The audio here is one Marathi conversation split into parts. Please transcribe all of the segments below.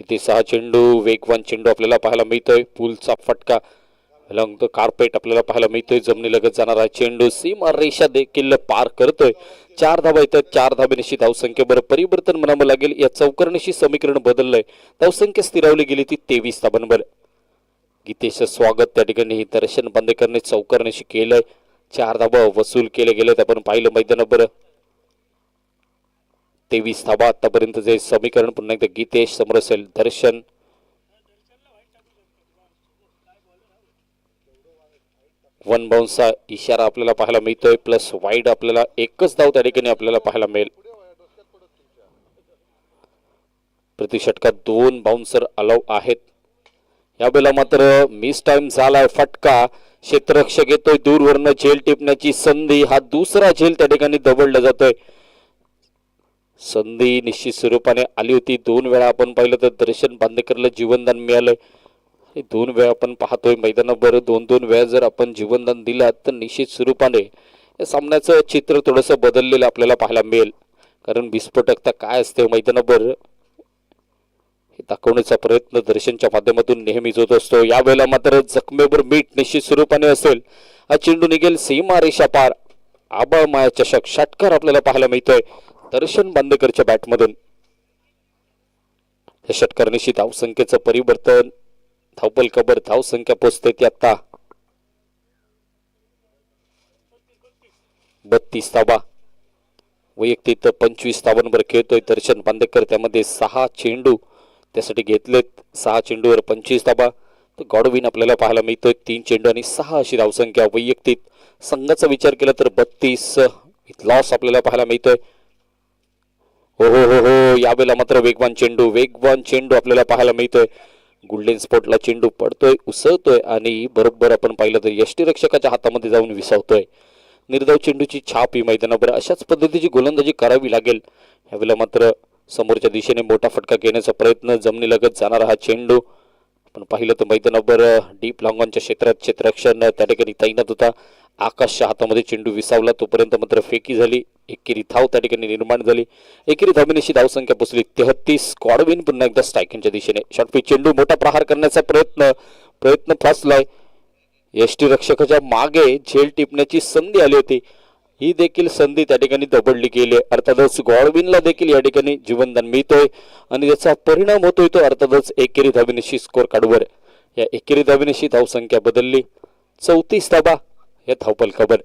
ते 6 चेंडू वेगवान चेंडू आपल्याला पाहायला मिळतोय. पूलचा फटका लंग कार्पेट आपल्याला पाहायला मिळतोय. जमिनीलगत जाणारा चेंडू सीमा रेषा देखील पार करतोय. 4 धावा येतात. 4 धाबेनिशी धावसंख्येवर परिवर्तन म्हणावं लागेल. या चौकरणीशी समीकरण बदललंय. धावसंख्या स्थिरावली गेली ती 23 धाबांवर. गीतेश स्वागत त्या ठिकाणी दर्शन बांदेकरने चौकरणीशी केलंय. 4 धाबा वसूल केले गेलेत. आपण पाहिलं मैदानावर 23 धाबा आतापर्यंत जे समीकरण पुन्हा एकदा गीतेश समोर असेल दर्शन. वन बाउन्सचा इशारा आपल्याला पाहायला मिळतोय. प्लस वाईड आपल्याला एकच धाव त्या ठिकाणी आपल्याला पाहायला मिळेल. प्रति षटकात 2 बाउन्सर अलाव आहेत. यावेळेला मात्र मिस टाइम झालाय. फटका क्षेत्ररक्षक येतोय दूरवरनं झेल टिपण्याची संधी. हा दुसरा झेल त्या ठिकाणी दबडला जातोय. संधी निश्चित स्वरूपाने आली होती. 2 वेळा आपण पाहिलं तर दर्शन बांदेकरला जीवनदान मिळालंय. 2 वेळा आपण पाहतोय मैदानावर 2-2 वेळा जर आपण जीवनदान दिला तर निश्चित स्वरूपाने या सामन्याचं चित्र थोडंसं बदललेलं आपल्याला पाहायला मिळेल. कारण विस्फोटकता काय असते मैदानावर हे दाखवण्याचा प्रयत्न दर्शनच्या माध्यमातून नेहमीच होत असतो. यावेळेला मात्र जखमेवर मीठ निश्चित स्वरूपाने असेल. हा चेंडू निघेल सीमा रेषा पार. आबाळ माया चषक षटकार आपल्याला पाहायला मिळतोय दर्शन बांदेकरच्या बॅटमधून. या षटकारानिशी धावसंख्येचं परिवर्तन. धावपल कबर धावसंख्या पोचते ती आता 32 धावा. वैयक्तिक 25 धावांवर खेळतोय दर्शन बांदेकर. त्यामध्ये 6 चेंडू त्यासाठी घेतलेत. 6 चेंडूवर 25 धावा. तर गॉडविन आपल्याला पाहायला मिळतोय 3 चेंडू आणि 6 अशी धावसंख्या. वैयक्तिक संघाचा विचार केला तर 32 लॉस आपल्याला पाहायला मिळतोय. हो हो हो हो यावेळेला मात्र वेगवान चेंडू आपल्याला पाहायला मिळतोय. गोल्डन स्पॉटला चेंडू पडतोय उसळतोय आणि बरोबर आपण पाहिलं तर यष्टीरक्षकाच्या हातामध्ये जाऊन विसावतोय. निर्धाव चेंडूची छाप ही मैदानावर अशाच पद्धतीची गोलंदाजी करावी लागेल. यावेळेला मात्र समोरच्या दिशेने मोठा फटका घेण्याचा प्रयत्न. जमिनीलगत जाणारा हा चेंडू आपण पाहिलं तर मैदानावर डीप लॉंगॉनच्या क्षेत्रात क्षेत्ररक्षण त्या ठिकाणी तैनात होता. आकाशच्या हातामध्ये चेंडू विसावला. तोपर्यंत मात्र फेकी झाली. एकेरी धाव त्या ठिकाणी निर्माण झाली. एकेरी धावनिशी धावसंख्या पोचली 33. गॉडविन पुन्हा एकदा स्ट्रायकिंगच्या दिशेने शॉर्टपिच चेंडू मोठा प्रहार करण्याचा प्रयत्न फसलाय. यष्टीरक्षकाच्या मागे झेल टिपण्याची संधी आली होती. ही देखील संधी त्या ठिकाणी दबडली गेली. अर्थातच गॉडविनला देखील या ठिकाणी जीवनदान मिळतोय आणि त्याचा परिणाम होतोय तो अर्थातच एकेरी धावनिशी स्कोर कार्डवर. या एकेरी धावनिशी धावसंख्या बदलली 34 धावा या धावपल खबर.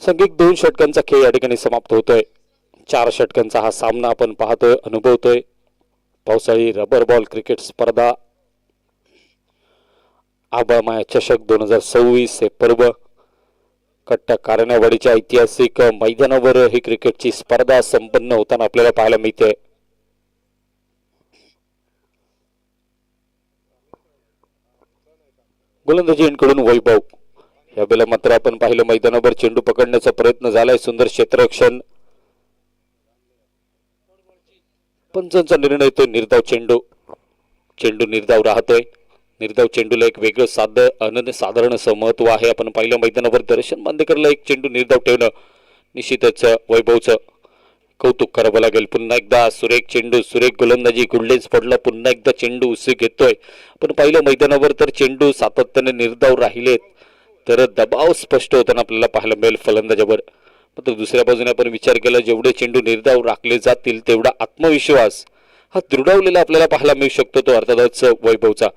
संघिक 2 षटकांचा खेळ या ठिकाणी समाप्त होतोय. 4 षटकांचा हा सामना आपण पाहतोय अनुभवतोय. पावसाळी रबर बॉल क्रिकेट स्पर्धा आबामाया चषक 2026 हे पर्व कट्टा कारण्यावाडीच्या ऐतिहासिक मैदानावर ही क्रिकेटची स्पर्धा संपन्न होताना आपल्याला पाहायला मिळते. गोलंदाजी कडून वैभव. यावेळेला मात्र आपण पाहिलं मैदानावर चेंडू पकडण्याचा प्रयत्न झालाय. सुंदर क्षेत्ररक्षण. पंचांचा निर्णय येतोय निर्धाव चेंडू निर्धाव राहतोय. निर्धाव चेंडूला एक वेगळं अनन्यसाधारण असं महत्व आहे. आपण पाहिलं मैदानावर दर्शन बांदेकरला एक चेंडू निर्धाव ठेवणं निश्चितच वैभवचं कौतुक करावं लागेल. पुन्हा एकदा सुरेख चेंडू सुरेख गोलंदाजी. गोल्डन स्पॉटला पुन्हा एकदा चेंडू उसळी घेतोय. पण पाहिलं मैदानावर तर चेंडू सातत्याने निर्धाव राहिलेत तर दबाव स्पष्ट होताना आपल्याला पाहायला मिळेल फलंदाजावर. मात्र दुसऱ्या बाजूने आपण विचार केला जेवढे चेंडू निर्धाव राखले जातील तेवढा आत्मविश्वास हा दृढवलेला आपल्याला पाहायला मिळू शकतो तो अर्थातच वैभवचा.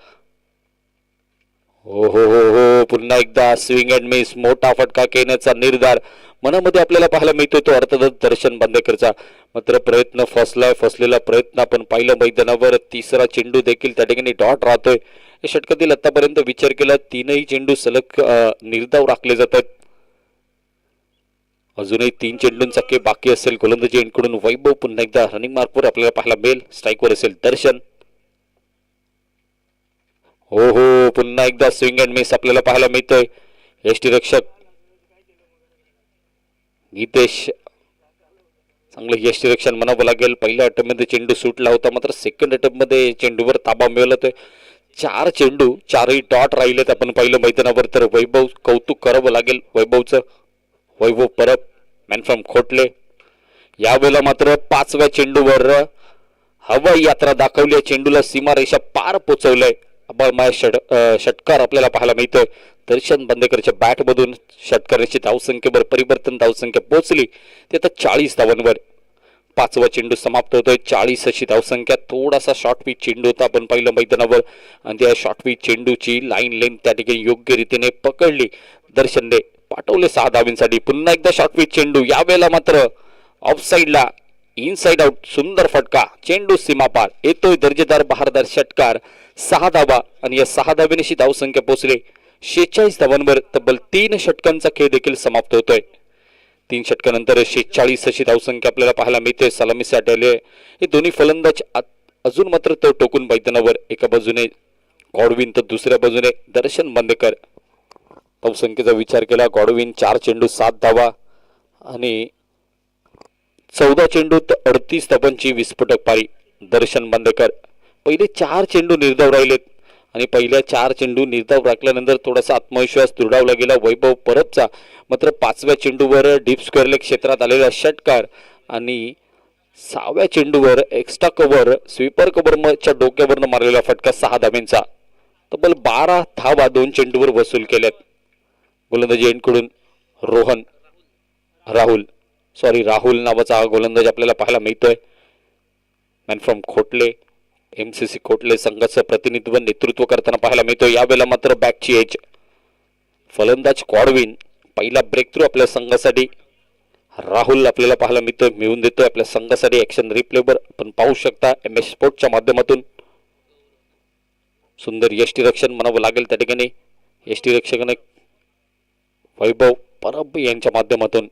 हो हो हो हो पुन्हा एकदा स्विंग अँड मिस. मोठा फटका घेण्याचा निर्धार मनामध्ये आपल्याला पाहायला मिळतोय तो अर्थातच दर्शन बांदेकरचा. मात्र प्रयत्न फसलेला प्रयत्न आपण पाहिलं मैदानावर. 3रा चेंडू देखील त्या ठिकाणी डॉट राहतोय. या षटकातील आतापर्यंत विचार केला 3ही चेंडू सलग निर्धाव राखले जातात. अजूनही 3 चेंडूंचा खेळ बाकी असेल. गोलंदाजी एंडकडून वैभव. पुन्हा एकदा रनिंग मार्कवर आपल्याला पाहायला मिळेल. स्ट्राईकवर असेल दर्शन. हो हो पुन्हा एकदा स्विंग अँड मिस आपल्याला पाहायला मिळतोय. यष्टीरक्षक गीतेश चांगलं यष्टीरक्षण म्हणावं लागेल. पहिल्या अटेम्प्टमध्ये चेंडू सुटला होता मात्र सेकंड अटेम्प्टमध्ये चेंडूवर ताबा मिळवला. 4 चेंडू 4ही डॉट राहिलेत आपण पाहिलं मैदानावर. तर वैभव कौतुक करावं लागेल वैभवचं. वैभव परब मॅन फ्रॉम खोटले. यावेळेला मात्र 5व्या चेंडूवर हवाई यात्रा दाखवली, चेंडूला सीमारेषा पार पोचवलंय. अबळमय षटकार आपल्याला पाहायला मिळतोय. दर्शन बांदेकरच्या बॅट मधून षटकाराची धावसंख्येवर परिवर्तन, धावसंख्या पोहोचली ते आता 40 धावांवर. पाचवा चेंडू समाप्त होतोय. 40 अशी धावसंख्या. थोडासा शॉर्ट पिच चेंडू होता आपण पाहिलं मैदानावर आणि त्या शॉर्ट पिच चेंडूची लाईन लेंथ त्या ठिकाणी योग्य रीतीने पकडली. दर्शनने पाठवले 6 धावींसाठी. पुन्हा एकदा शॉर्ट पिच चेंडू, यावेळेला मात्र ऑफ साईडला, इनसाइड आउट. सुंदर फटका, चेंडू सीमापार येतोय. दर्जेदार बहारदार षटकार. 6 धावा आणि या 6 धावेनिशी धावसंख्या पोहोचले 46 धावांवर. तब्बल 3 षटकांचा खेळ देखील समाप्त होतोय. 3 षटकानंतर 46 अशी धावसंख्या आपल्याला पाहायला मिळते. सलामीसाठी आले हे दोन्ही फलंदाज अजून मात्र तो टोकून मैदानावर. एका बाजूने गॉडविन तर दुसऱ्या बाजूने दर्शन बांदेकर. धावसंख्येचा विचार केला, गॉडविन 4 चेंडू 7 धावा आणि 14 चेंडूत 38 धावांची विस्फोटक पारी. दर्शन बांदेकर पहिले 4 चेंडू निर्धाव राहिलेत आणि पहिल्या 4 चेंडू निर्धाव राखल्यानंतर थोडासा आत्मविश्वास दुरावला गेला वैभव परबचा. मात्र 5व्या चेंडूवर डीप स्क्वेअर लेग क्षेत्रात आलेला षटकार आणि 6व्या चेंडूवर एक्स्ट्रा कव्हर स्वीपर कव्हरच्या डोक्यावरनं मारलेला फटका 6 धावेंचा. तब्बल 12 धावा 2 चेंडूवर वसूल केल्यात. गोलंदाजी एंडकडून राहुल नावाचा हा गोलंदाज आपल्याला पाहायला मिळतोय. मॅन फ्रॉम खोटले, MCC खोटले संघाचं प्रतिनिधित्व नेतृत्व करताना पाहायला मिळतोय. यावेळेला मात्र बॅकची एज. फलंदाज गॉडविन पहिला ब्रेक थ्रू आपल्या संघासाठी. राहुल आपल्याला पाहायला मिळतोय, मिळून देतोय आपल्या संघासाठी. ऍक्शन रिप्लेवर आपण पाहू शकता MS स्पोर्ट्सच्या माध्यमातून. सुंदर यष्टीरक्षण म्हणावं लागेल त्या ठिकाणी. यष्टीरक्षकाने वैभव परब यांच्या माध्यमातून.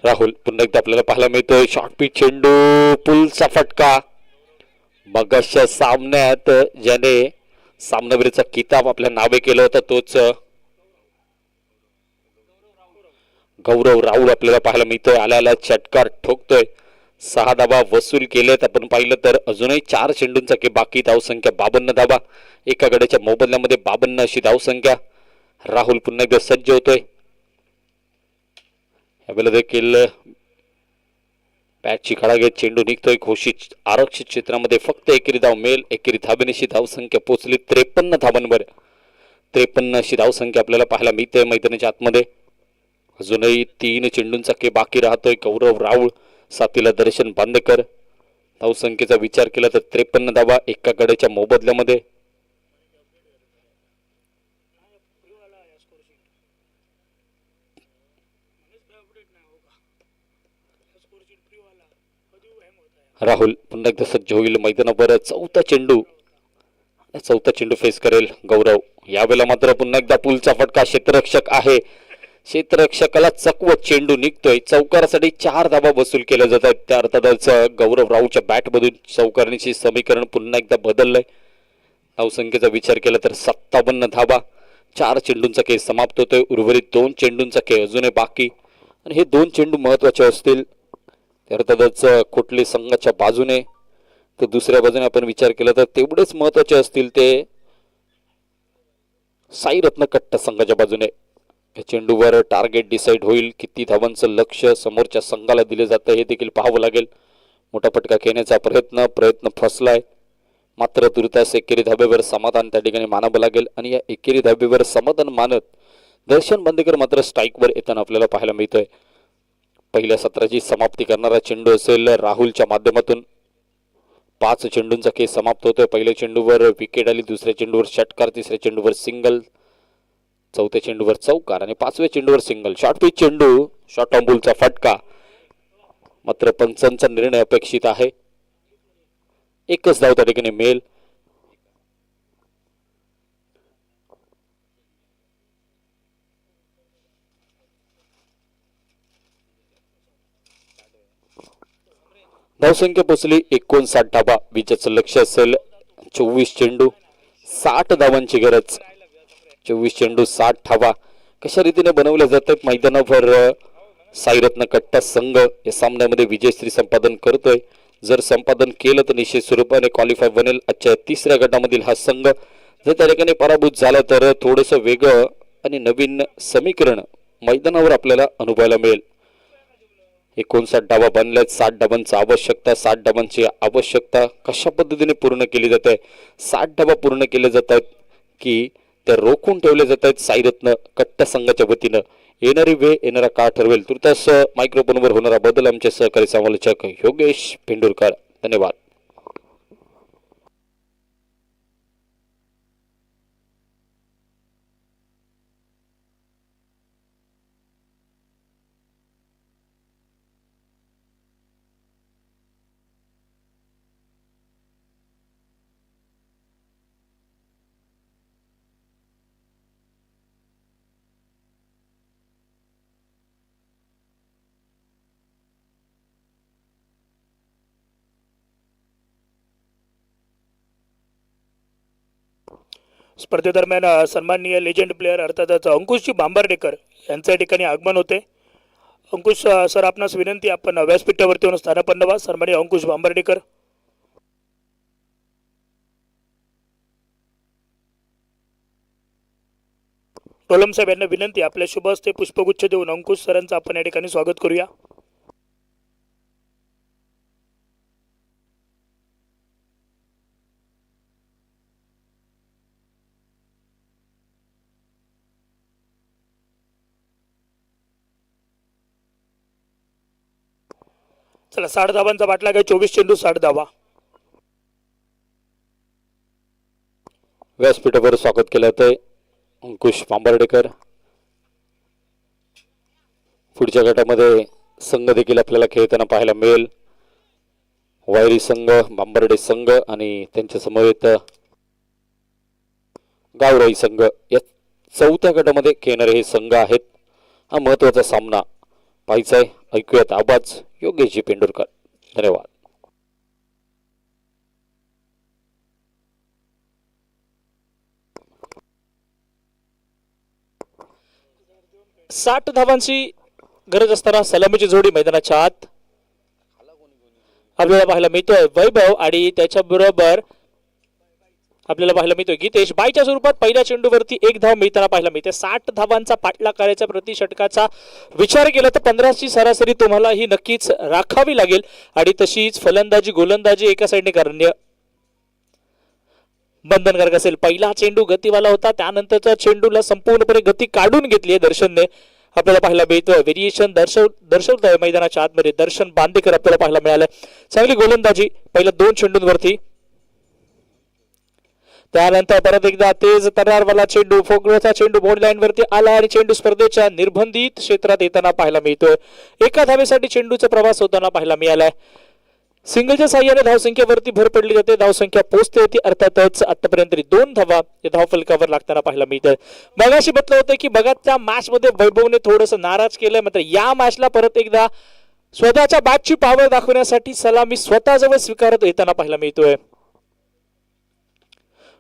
राहुल पुन्हा एकदा आपल्याला पाहायला मिळतोय. शॉर्ट पिच चेंडू, पुलचा फटका. मगाच्या सामन्यात ज्याने सामनावीरचा किताब आपल्या नावे केला होता तोच गौरव राहुल आपल्याला पाहायला मिळतोय. आल्याला षटकार ठोकतोय. 6 धावा वसूल केलेत. आपण पाहिलं तर अजूनही 4 चेंडूंचा की बाकी. धावसंख्या 52 धावा. एका गड्याच्या मोबदल्यामध्ये 52 अशी धावसंख्या. राहुल पुन्हा एकदा सज्ज होतोय. यावेळेला देखील बॅटची खडा घेत चेंडू निघतोय. घोषित आरक्षित क्षेत्रामध्ये फक्त एकेरी धाव मिळेल. एकेरी धावेनिशी धावसंख्या पोहोचली 53 धावांवर. 53 अशी धावसंख्या आपल्याला पाहायला मिळते मैदानाच्या आतमध्ये. अजूनही 3 चेंडूंचा के बाकी राहतोय. गौरव राहुल साथीला दर्शन बांदेकर. धावसंख्येचा विचार केला तर 53 धावा एका गड्याच्या मोबदल्यामध्ये. राहुल पुन्हा एकदा सज्ज होईल मैदानावर. चौथा चेंडू फेस करेल गौरव. यावेळेला मात्र पुन्हा एकदा पुलचा फटका. क्षेत्ररक्षक आहे, क्षेत्ररक्षकाला चकवत चेंडू निघतोय. चौकारासाठी 4 धावा वसूल केल्या जात आहेत. त्या अर्थातच गौरव राऊच्या बॅट मधून चौकारणीचे समीकरण पुन्हा एकदा बदललंय. धावसंख्येचा विचार केला तर 57 धावा. 4 चेंडूंचा खेळ समाप्त होतोय. उर्वरित 2 चेंडूंचा खेळ अजूनही बाकी आणि हे 2 चेंडू महत्वाचे असतील. अर्थातच खोटले संघाच्या बाजूने तर दुसऱ्या बाजूने आपण विचार केला तर तेवढेच महत्वाचे असतील ते साई रत्नकट्टा संघाच्या बाजूने. या चेंडूवर टार्गेट डिसाइड होईल. किती धावांचं लक्ष समोरच्या संघाला दिले जातं हे देखील पाहावं लागेल. मोठा फटका खेळण्याचा प्रयत्न फसलाय. मात्र तुर्तास एकेरी धाब्यावर समाधान त्या ठिकाणी मानावं लागेल आणि या एकेरी धाब्यावर समाधान मानत दर्शन बांदेकर मात्र स्ट्राईकवर येताना आपल्याला पाहायला मिळतोय. पहिल्या सत्राची समाप्ती करणारा चेंडू असेल राहुलच्या माध्यमातून. 5 चेंडूंचा खेळ समाप्त होतोय. पहिल्या चेंडूवर विकेट आली, दुसऱ्या चेंडूवर षटकार, तिसऱ्या चेंडूवर सिंगल, चौथ्या चेंडूवर चौकार आणि 5व्या चेंडूवर सिंगल. शॉर्ट पिच चेंडू, शॉर्ट ऑन बॉलचा फटका. मात्र पंचांचा निर्णय अपेक्षित आहे. एकच धाव त्या ठिकाणी मिळेल. धावसंख्या पोचली 59 धावा. विजयाचं लक्ष असेल 24 चेंडू 60 धावांची गरज. 24 चेंडू 60 धावा कशा रीतीने बनवल्या जातात मैदानावर साईरत्न कट्टा संघ या सामन्यामध्ये विजयश्री संपादन करतोय. जर संपादन केलं तर निश्चित स्वरूपाने क्वालिफाय बनेल. आजच्या तिसऱ्या गटामधील हा संघ जर त्या ठिकाणी पराभूत झाला तर थोडंसं वेगळं आणि नवीन समीकरण मैदानावर आपल्याला अनुभवायला मिळेल. 59 डावा बनल्यात. 60 डावांची आवश्यकता. 60 डावांची आवश्यकता कशा पद्धतीने पूर्ण केली जाते. 60 डावा पूर्ण केले जात आहेत की त्या रोखून ठेवले जात आहेत साईरत्न कट्टा संघाच्या वतीनं. येणारी वेळ येणारा काळ ठरवेल. तुर्तास मायक्रोफोनवर होणारा बदल आमचे सहकारी समालोचक योगेश पेंडुरकर. धन्यवाद. स्पर्धेदरम्यान सन्माननीय लेजंड प्लेयर अर्थातच अंकुशजी भांबर्डेकर यांच्या ठिकाणी आगमन होते. अंकुश सर, आपणास विनंती, आपण व्यासपीठावरती येऊन स्थानापन्न व्हा. सन्माननीय अंकुश भांबर्डेकर. टोलम साहेब यांना विनंती, आपल्या शुभ हस्ते पुष्पगुच्छ देऊन अंकुश सरांचं आपण या ठिकाणी स्वागत करूया. चला, 60 धावांचा बाटला काय. 24 चेंडू 60 धावा. व्यासपीठावर स्वागत केलं जातंय अंकुश भांबर्डेकर. पुढच्या गटामध्ये संघ देखील आपल्याला खेळताना पाहायला मिळेल. वायरी संघ, भांबर्डे संघ आणि त्यांच्या समवेत गावराई संघ या चौथ्या गटामध्ये खेळणारे हे संघ आहेत. हा महत्वाचा सामना पाहायचा आहे. ऐकूयात आवाज योगेशजी पेंडुरकर. धन्यवाद. 60 धावांची गरज असताना सलामीची जोडी मैदानाच्या आत आपल्याला पाहायला मिळतोय. वैभव आणि त्याच्याबरोबर आपल्याला पाहायला मिळतोय गीतेश. बायच्या स्वरूपात पहिल्या चेंडूवरती 1 धाव मिळताना पाहायला मिळते. 60 धावांचा पाठलाग करायचा प्रति षटकाचा विचार केला तर 15ची सरासरी तुम्हाला ही नक्कीच राखावी लागेल. आणि तशीच फलंदाजी गोलंदाजी एका साईडने करणे बंधनकारक असेल. पहिला चेंडू गतीवाला होता, त्यानंतरच्या चेंडूला संपूर्णपणे गती काढून घेतली आहे दर्शनने. आपल्याला पाहायला मिळतोय व्हेरिएशन दर्शवत आहे मैदानाच्या आतमध्ये. दर्शन बांदेकर आपल्याला पाहायला मिळालं. चांगली गोलंदाजी पहिल्या 2 चेंडूंवरती. त्यानंतर परत एकदा तेज तरारवाला चेंडू, फोगळचा चेंडू बोर्ड लाईन वरती आला आणि चेंडू स्पर्धेच्या निर्बंधित क्षेत्रात येताना पाहायला मिळतोय. एका धावेसाठी चेंडूचा प्रवास होताना पाहायला मिळालाय. सिंगलच्या साह्याने धावसंख्येवरती भर पडली जाते. धावसंख्या पोहोचते ती अर्थातच आतापर्यंत 2 धावा या धावफलकावर लागताना पाहायला मिळतं. मगाशी म्हटलं होतं की बघा त्या मॅच मध्ये वैभवने थोडंसं नाराज केलंय, मात्र या मॅचला परत एकदा स्वतःच्या बॅटची पॉवर दाखवण्यासाठी सलामी स्वतःजवळ स्वीकारत येताना पाहायला मिळतोय.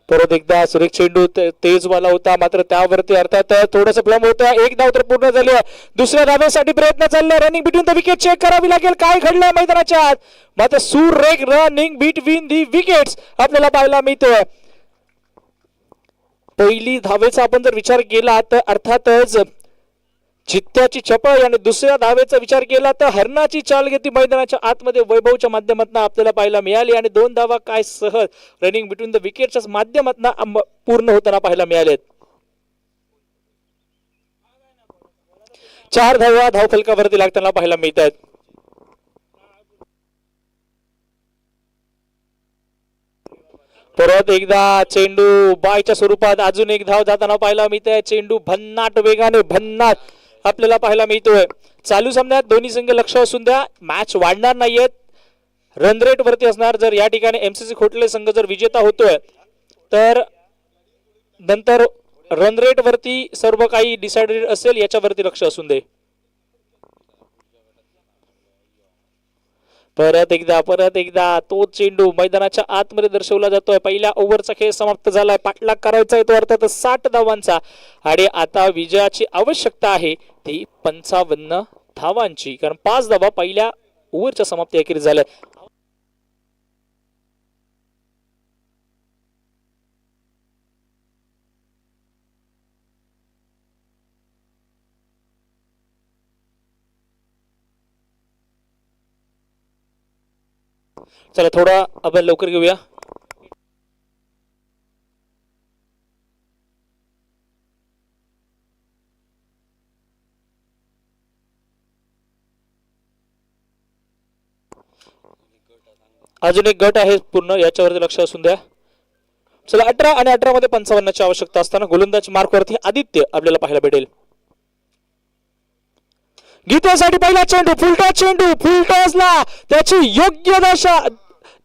परत एकदा सुरेख चेंडू तेजवाला होता, मात्र त्यावरती अर्थात थोडंसं प्लम होतं. 1 धाव तर पूर्ण झाली आहे. दुसऱ्या धावेसाठी प्रयत्न चालले. Running between the wicket check करावी लागेल. काय घडलंय मैदानाच्या आत, मात्र सुरेख रनिंग बिटवीन दी विकेट्स आपल्याला पाहायला मिळतोय. पहिली धावेचा आपण जर विचार केला तर अर्थातच चित्त्याची चपळ आणि दुसऱ्या धावेचा विचार केला तर हरणाची चाल घेतली मैदानाच्या आतमध्ये वैभवच्या माध्यमातून आपल्याला पाहायला मिळाली. आणि 2 धावा काय सहज रनिंग बिटवीन द विकेटच्या माध्यमातून पूर्ण होताना पाहायला मिळालेत. 4 धावा धावफलकावरती लागताना पाहायला मिळत आहेत. परत एकदा चेंडू बायच्या स्वरूपात अजून 1 धाव जाताना पाहायला मिळतंय. चेंडू भन्नाट वेगाने भन्नाट आपल्याला पाहायला मिळतोय. चालू सामन्यात दोन्ही संघ लक्ष असून द्या, मॅच वाढणार नाहीयेत, रन रेट वरती असणार. जर या ठिकाणी एमसीसी खोटले संघ जर विजेता होतोय तर नंतर रन रेट वरती सर्व काही डिसाइडेड असेल, याच्यावरती लक्ष असून दे. परत एकदा तो चेंडू मैदानाच्या आतमध्ये दर्शवला जातोय. पहिल्या ओव्हरचा खेळ समाप्त झालाय. पाठलाग करायचा आहे तो अर्थातच 60 धावांचा आणि आता विजयाची आवश्यकता आहे ती 55 धावांची, कारण 5 धावा पहिल्या ओव्हरच्या समाप्ती अखेर झाल्या. चला थोडा आपण लवकर घेऊया. अजून एक गट आहे पूर्ण, याच्यावरती लक्ष असून द्या. चला 18 आणि 18 मध्ये 55 ची आवश्यकता असताना गोलंदाज मार्कवरती आदित्य आपल्याला पाहायला भेटेल. गीतेसाठी पहिला चेंडू, फुलटॉसला त्याची योग्य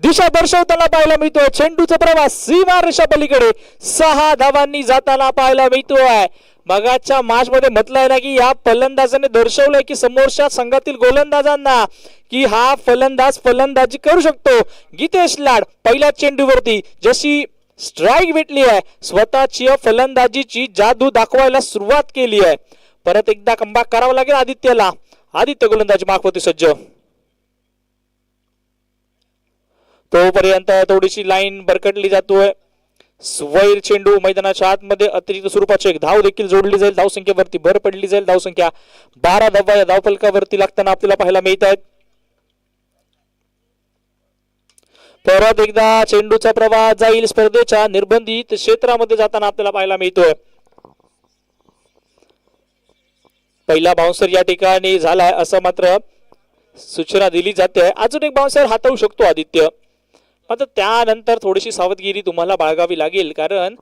दिशा दर्शवताना पाहायला मिळतोय. चेंडूचा प्रवास सीमा रेषा पलीकडे 6 धावांनी जाताना पाहायला मिळतोय. मगाच्या मॅच मध्ये म्हटलंय ना की या फलंदाजाने दर्शवलंय की समोरच्या संघातील गोलंदाजांना की हा फलंदाज फलंदाजी करू शकतो. गीतेश लाड पहिल्या चेंडूवरती जशी स्ट्राईक भेटली आहे, स्वतःची फलंदाजीची जादू दाखवायला सुरुवात केली आहे. परत एकदा कमबॅक करावा लागेल आदित्यला. आदित्य गोलंदाजी मार्कवरती सज्ज. तोपर्यंत थोडीशी लाईन बरकटली जातोय. स्वैर चेंडू मैदानाच्या आतमध्ये अतिरिक्त स्वरूपाची एक धाव देखील जोडली जाईल. धावसंख्येवरती भर पडली जाईल. धावसंख्या 12 धावा या धावफलकावरती लागताना आपल्याला पाहायला मिळत आहेत. परत एकदा चेंडूचा प्रवाह जाईल स्पर्धेच्या निर्बंधित क्षेत्रामध्ये जाताना आपल्याला पाहायला मिळतोय. पहिला बाउन्सर या ठिकाणी झालाय असं मात्र सूचना दिली जाते. अजून एक बाउन्सर हाताळू शकतो आदित्य, मात्र त्यानंतर थोडीशी सावधगिरी तुम्हाला बाळगावी लागेल, कारण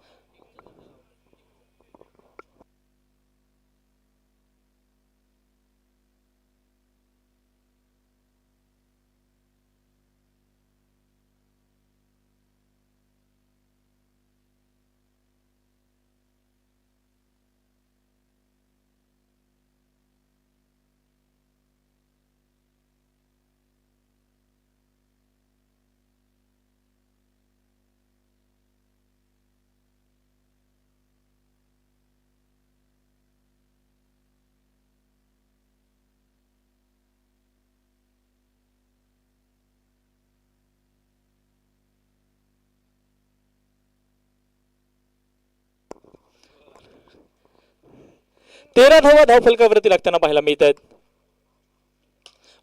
तेरा धावा धावफलकावरती लागताना पाहायला मिळत आहेत.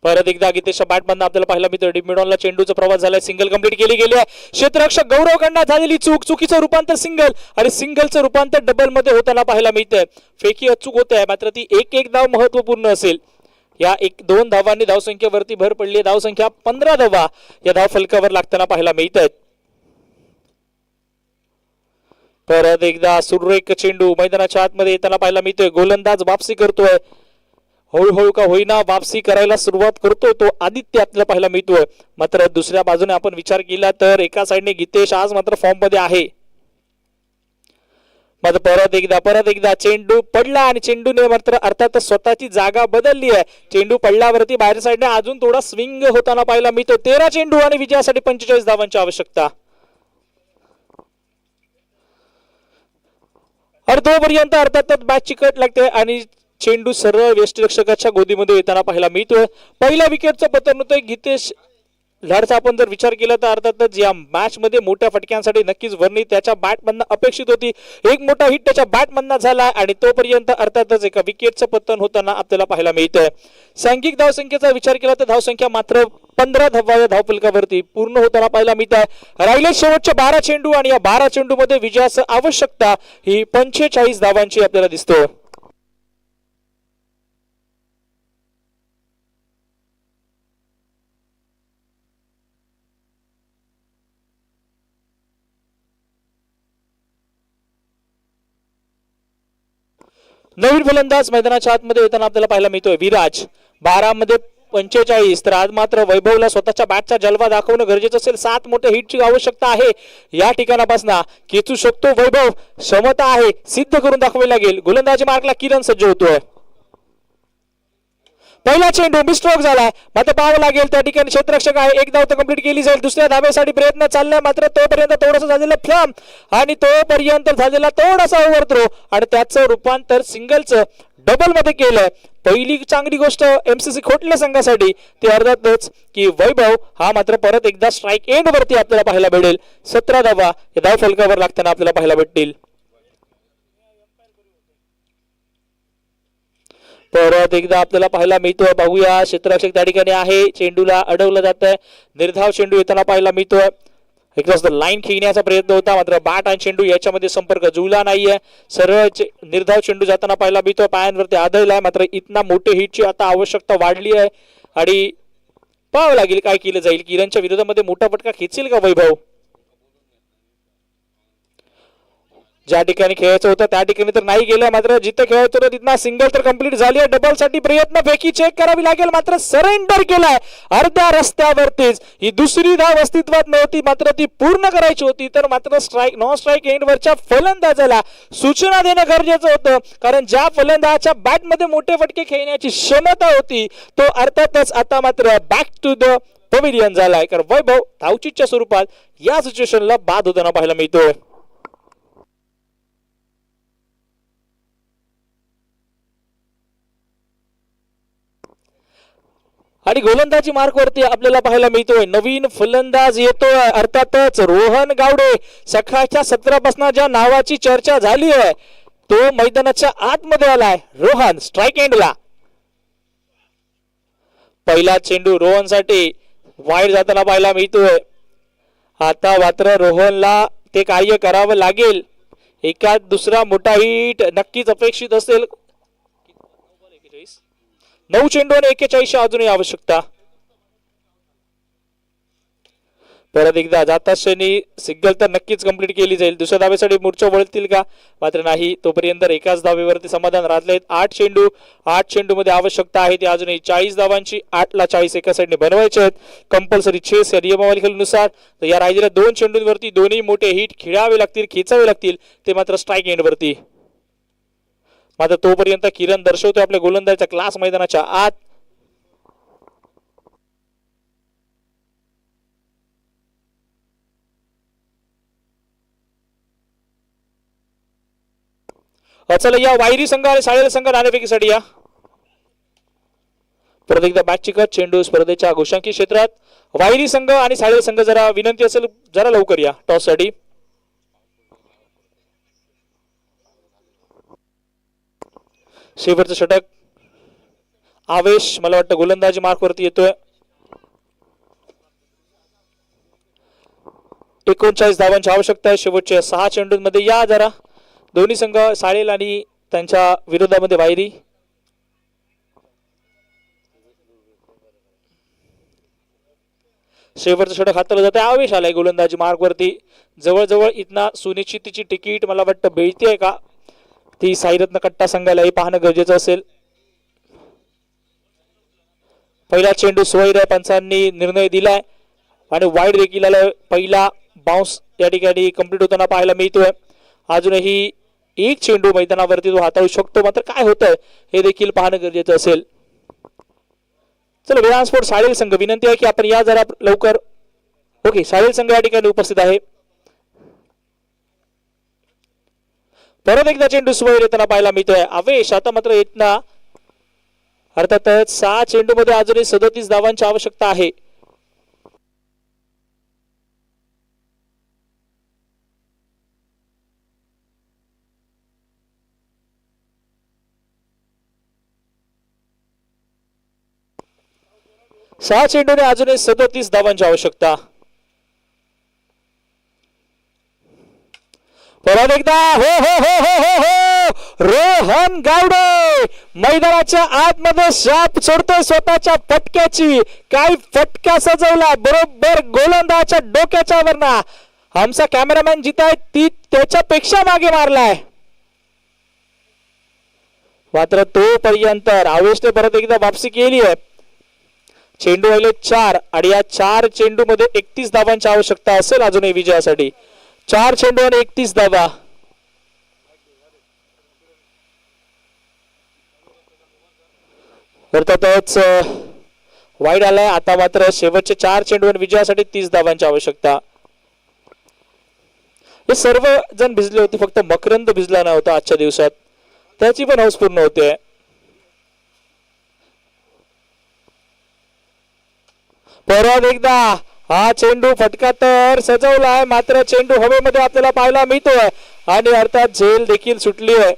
परत एकदा गीतेशच्या बॅटमधून आपल्याला पाहायला मिळतं. डिमिडॉनला चेंडूचा प्रवास झालाय. सिंगल कंप्लीट केली गेली आहे. क्षेत्ररक्षक गौरव खंडा झालेली चुकीचं रूपांतर सिंगल आणि सिंगलचं रूपांतर डबल मध्ये होताना पाहायला मिळतंय. फेकी अचूक होत आहे, मात्र ती एक धाव महत्वपूर्ण असेल. या 1-2 धावांनी धावसंख्येवरती भर पडली. धावसंख्या 15 धावा या धावफलकावर लागताना पाहायला मिळत आहेत. परत एकदा सुरेख चेंडू मैदानाच्या आतमध्ये येताना पाहायला मिळतोय. गोलंदाज वापसी करतोय. हळूहळू का होईना वापसी करायला सुरुवात करतोय तो आदित्य आपल्याला पाहायला मिळतोय. मात्र दुसऱ्या बाजूने आपण विचार केला तर एका साईडने गीतेश आज मात्र फॉर्म मध्ये आहे. मात्र परत एकदा चेंडू पडला आणि चेंडूने मात्र अर्थात स्वतःची जागा बदलली आहे. चेंडू पडल्यावरती बाहेर साईडने अजून थोडा स्विंग होताना पाहायला मिळतो. 13 चेंडू आणि विजयासाठी 45 धावांची आवश्यकता. अर्धोपर्यंत अर्थातच बॅट चिकट लागते आणि चेंडू सरळ वेष्टरक्षकाच्या गोदीमध्ये येताना पाहायला मिळतोय. पहिल्या विकेटचं पतन होतंय गीतेश लाडचा. आपण जर विचार केला तर अर्थातच या मॅच मध्ये मोठ्या फटक्यांसाठी नक्कीच वर्णी त्याच्या बॅटमधनं अपेक्षित होती. एक मोठा हिट त्याच्या बॅटमधनं झाला आणि तोपर्यंत अर्थातच एका विकेटचं पतन होताना आपल्याला पाहायला मिळतंय. सांघिक धावसंख्येचा विचार केला तर धावसंख्या मात्र 15 धावा या धावफलकावरती पूर्ण होताना पाहायला मिळत आहे. राहिले शेवटचे 12 चेंडू आणि या 12 चेंडू मध्ये विजयाची आवश्यकता ही 45 धावांची आपल्याला दिसतोय. नवीन फलंदाज मैदानाच्या आतमध्ये येताना आपल्याला पाहायला मिळतोय विराज. 12 मध्ये 45. तर आज मात्र वैभवला स्वतःच्या बॅटचा जलवा दाखवणं गरजेचं असेल. 7 मोठ्या हिटची आवश्यकता आहे. या ठिकाणापासून खेचू शकतो वैभव, क्षमता आहे, सिद्ध करून दाखवावी लागेल. गोलंदाजी मार्कला किरण सज्ज होतोय. पहिला चेंडू मिस्ट्रोक झालाय, मात्र पाहावं लागेल त्या ठिकाणी क्षेत्ररक्षक आहे, एक धाव तर कंप्लीट केली जाईल. दुसऱ्या धावेसाठी प्रयत्न चाललाय, मात्र तोपर्यंत थोडंसं झालेलं फ्लम आणि तोपर्यंत झालेला थोडासा ओव्हरथ्रो आणि त्याचं रूपांतर सिंगलचं डबल मध्ये केलंय. पहिली चांगली गोष्ट एमसीसी खोटल्या संघासाठी ती अर्थातच की वैभव हा मात्र परत एकदा स्ट्राईक एंड वरती आपल्याला पाहायला भेटेल. 17 धावा या धाव फलकावर लागताना आपल्याला पाहायला भेटतील. परत एकदा आपल्याला पाहायला मिळतोय, बघूया क्षेत्ररक्षक त्या ठिकाणी आहे, चेंडूला अडवलं जात आहे, निर्धाव चेंडू येताना पाहायला मिळतोय. एकदाच लाईन खेळण्याचा प्रयत्न होता, मात्र बॅट आणि चेंडू याच्यामध्ये संपर्क जुळला नाहीये. सरळ निर्धाव चेंडू जाताना पाहायला मिळतोय, पायांवरती आदळलाय, मात्र इतना मोठे हिटची आता आवश्यकता वाढली आहे आणि पाहावं लागेल काय केलं जाईल. किरणच्या विरोधामध्ये मोठा फटका खेचेल का वैभव? ज्या ठिकाणी खेळायचं होतं त्या ठिकाणी तर नाही गेलं, मात्र जिथे खेळायचं होतं तिथं सिंगल तर कंप्लीट झाली आहे. डबल साठी प्रयत्न फेकी चेक करावी लागेल, मात्र सरेंडर केलाय अर्ध्या रस्त्यावरतीच. ही दुसरी धाव अस्तित्वात नव्हती, मात्र ती पूर्ण करायची होती, तर मात्र स्ट्राईक नॉन स्ट्राईक एंडवरच्या फलंदाजाला सूचना देणं गरजेचं होतं, कारण ज्या फलंदाजाच्या बॅटमध्ये मोठे फटके खेळण्याची क्षमता होती तो अर्थातच आता मात्र बॅक टू द पवेलियन झालाय. कारण वैभव धावचीच्या स्वरूपात या सिच्युएशनला बाद होताना पाहायला मिळतोय. आणि गोलंदाजी मार्कवरती आपल्याला पाहायला मिळतोय नवीन फलंदाज येतोय, अर्थातच रोहन गावडे. सकाळच्या 17 पासून ज्या नावाची चर्चा झाली आहे तो मैदानाच्या आतमध्ये आलाय. रोहन स्ट्राईक एंडला. पहिला चेंडू रोहन साठी वाईड जाताना पाहायला मिळतोय. आता मात्र रोहनला ते कार्य करावं लागेल, एकाच दुसरा मोठा हिट नक्कीच अपेक्षित असेल. 9 चेंडू आणि 41 अजूनही आवश्यकता. परत एकदा जाता क्षणी सिंगल तर नक्कीच कंप्लीट केली जाईल. दुसऱ्या धावेसाठी मोर्चा वळतील का? मात्र नाही, तोपर्यंत एकाच धावेवरती समाधान राहले. 8 चेंडू मध्ये आवश्यकता आहे ती अजूनही 40 धावांची. 8 ला 40 एका साईडने बनवायचे आहेत कंपल्सरी चेस या नियमावलीनुसार. तर या राहिलेल्या 2 चेंडूंवरती दोन्ही मोठे हिट खेळावे लागतील, खेचावे लागतील, ते मात्र स्ट्राईक एंड वरती. मात्र तोपर्यंत किरण दर्शवतोय आपल्या गोलंदाजीचा क्लास मैदानाच्या आत. चला या वायरी संघ आणि साळेल संघ नाणेफेकीसाठी या. परत एकदा बॅटची कट, चेंडू स्पर्धेच्या घोषांकी क्षेत्रात. वायरी संघ आणि साळेल संघ जरा विनंती असेल जरा लवकर या टॉस साठी. शेवटचं षटक. आवेश मला वाटतं गोलंदाजी मार्क वरती येतोय. 39 धावांची आवश्यकता आहे शेवटच्या 6 चेंडूंमध्ये. या जरा दोन्ही संघ साळेल आणि त्यांच्या विरोधामध्ये वायरी. शेवटचं षटक हाताळलं जाते. आवेश आलाय गोलंदाजी मार्क वरती. जवळजवळ इथना सुनिश्चितीची तिकीट मला वाटतं मिळते का ती साईरत्न कट्टा संघाला हे पाहणं गरजेचं असेल. पहिला चेंडू सोयऱ्या पंचांनी निर्णय दिलाय आणि वाईड देखील आलाय. पहिला बाउन्स या ठिकाणी कंप्लीट होताना पाहायला मिळतोय. अजूनही एक चेंडू मैदानावरती तो हाताळू शकतो, मात्र काय होतंय हे देखील पाहणं गरजेचं असेल. चला विधान स्पोर्ट साळेल संघ विनंती आहे की आपण या जरा लवकर. ओके, साळेल संघ या ठिकाणी उपस्थित आहे. परत एकदा चेंडू सुवैर येताना पाहायला मिळतोय. आवेश आता मात्र येत ना. अर्थातच 6 चेंडू मध्ये अजूनही 37 धावांची आवश्यकता आहे. सहा चेंडूने अजूनही 37 धावांची आवश्यकता. परत एकदा हो हो हो हो हो हो रोहन गावडे मैदानाच्या आतमध्ये शाप सोडतोय स्वतःच्या फटक्याची. काय फटका सजवला बरोबर गोलंदाजाच्या डोक्याच्या वरना. आमचा कॅमेरामॅन जिथं आहे ती त्याच्यापेक्षा मागे मारलाय, मात्र तोपर्यंत आवेशने परत एकदा वापसी केली आहे. चेंडू राहिले 4 आणि या 4 चेंडू मध्ये 31 धावांची आवश्यकता असेल अजूनही विजयासाठी. 4 चेंडू आणि 31 धावा. अर्थातच वाईड आलाय. आता मात्र शेवटचे 4 चेंडूवर विजयासाठी 30 धावांची आवश्यकता. हे सर्व जण भिजले होते, फक्त मकरंद भिजला नव्हता आजच्या दिवसात, त्याची पण हौस पूर्ण होते. परत एकदा हा चेंडू फटका तर सजवलाय, मात्र चेंडू हवेमध्ये आपल्याला पाहायला मिळतोय आणि अर्थात झेल देखील सुटली आहे.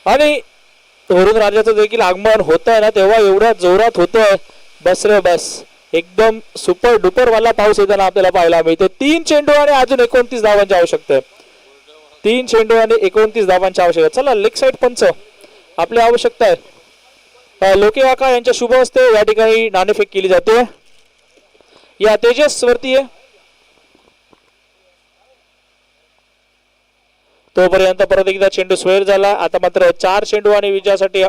आणि वरुण राजाचं देखील आगमन होत आहे ना, तेव्हा एवढ्या जोरात होतंय, बस रे बस, एकदम सुपर डुपर वाला पाऊस येताना आपल्याला पाहायला मिळतो. 3 चेंडू आणि अजून 29 धावांची आवश्यकता आहे. 3 चेंडू आणि 29 धावांची आवश्यकता. चला लेग साइड पंच आपली आवश्यकता आहे. लोके वाका यांच्या शुभ हस्ते या ठिकाणी नाणेफेक केली जाते. या तेजस वरती आहे. तोपर्यंत परत एकदा चेंडू स्वेर झाला. आता मात्र 4 चेंडू आणि विजयासाठी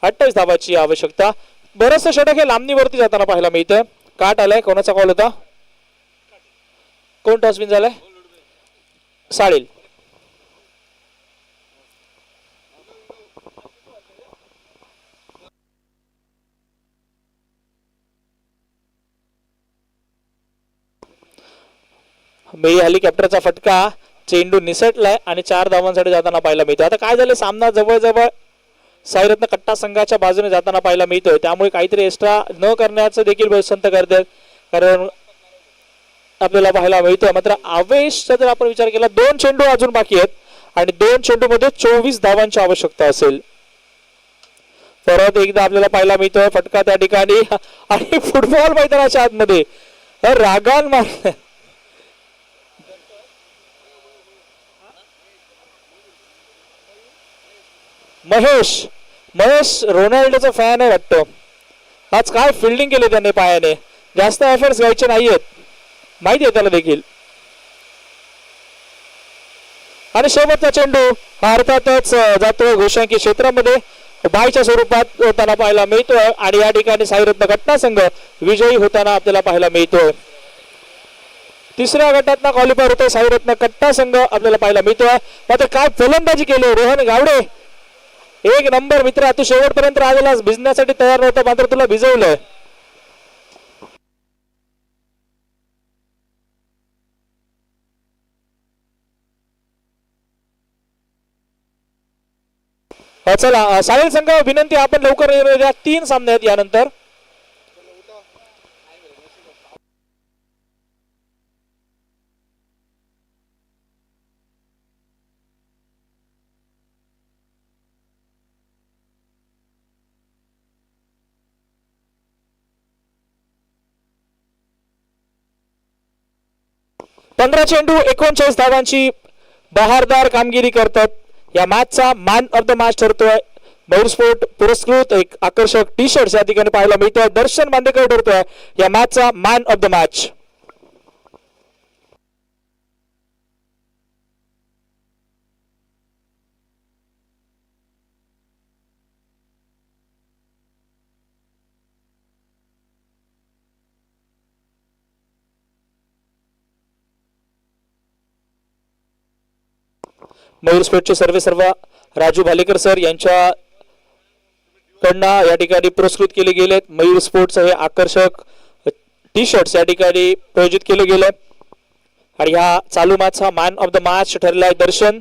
28 धावाची आवश्यकता. बरंचसं षटक हे लांबणीवरती जाताना पाहायला मिळतं. काट आलाय. कोणाचा कॉल होता? कोण टॉसबिन झालाय? साळील. मेरी हेलिकॉप्टरचा फटका, चेंडू निसटलाय आणि 4 धावांसाठी जाताना पाहायला मिळतो. आता काय झालं, सामना जवळजवळ साईरत्न कट्टा संघाच्या बाजूने जाताना पाहायला मिळतोय, त्यामुळे काहीतरी एक्स्ट्रा न करण्याचं देखील पसंत करतात, कारण आपल्याला पाहायला मिळतोय. मात्र आवेशचा जर आपण विचार केला, 2 चेंडू अजून बाकी आहेत आणि 2 चेंडू मध्ये 24 धावांची आवश्यकता असेल. परत एकदा आपल्याला पाहायला मिळतोय फटका त्या ठिकाणी आणि फुटबॉल मैदानाच्या आतमध्ये रागान मार. महेश रोनाल्डोचा फॅन आहे वाटतं. आज काय फिल्डिंग केली त्याने पायाने, जास्त एफर्ट्स घ्यायचे नाहीयेत, माहिती आहे त्याला देखील. आणि शेवटचा चेंडू अर्थातच जातोय घोषांकी क्षेत्रामध्ये, बायच्या स्वरूपात होताना पाहायला मिळतोय आणि या ठिकाणी साईरत्न कट्टा संघ विजयी होताना आपल्याला पाहायला मिळतोय. 3ऱ्या गटात क्वालिफायर होतो साईरत्न कट्टा संघ आपल्याला पाहायला मिळतोय. मात्र काय फलंदाजी केली रोहन गावडे, 1 नंबर मित्र. तू शेवटपर्यंत राहिलास, भिजण्यासाठी तयार नव्हता, मात्र तुला भिजवलंय. चला साहिल संघ विनंती, आपण लवकर 3 सामने आहेत यानंतर. पंधरा चेंडू 39 धावांची बहारदार कामगिरी करतात. या मॅचचा मॅन ऑफ द मॅच ठरतोय मयूर स्पोर्ट पुरस्कृत एक आकर्षक टी शर्ट या ठिकाणी पाहायला मिळतोय. दर्शन बांदेकर ठरतोय या मॅचचा man of the match. Mayur स्पोर्टचे सर्व राजू भालेकर सर यांच्या कडनं या ठिकाणी पुरस्कृत केले गेलेत. मयूर स्पोर्ट्स हे आकर्षक टी शर्ट्स या ठिकाणी प्रायोजित केले गेले आणि ह्या चालू मॅचचा मॅन ऑफ द मॅच ठरलाय दर्शन.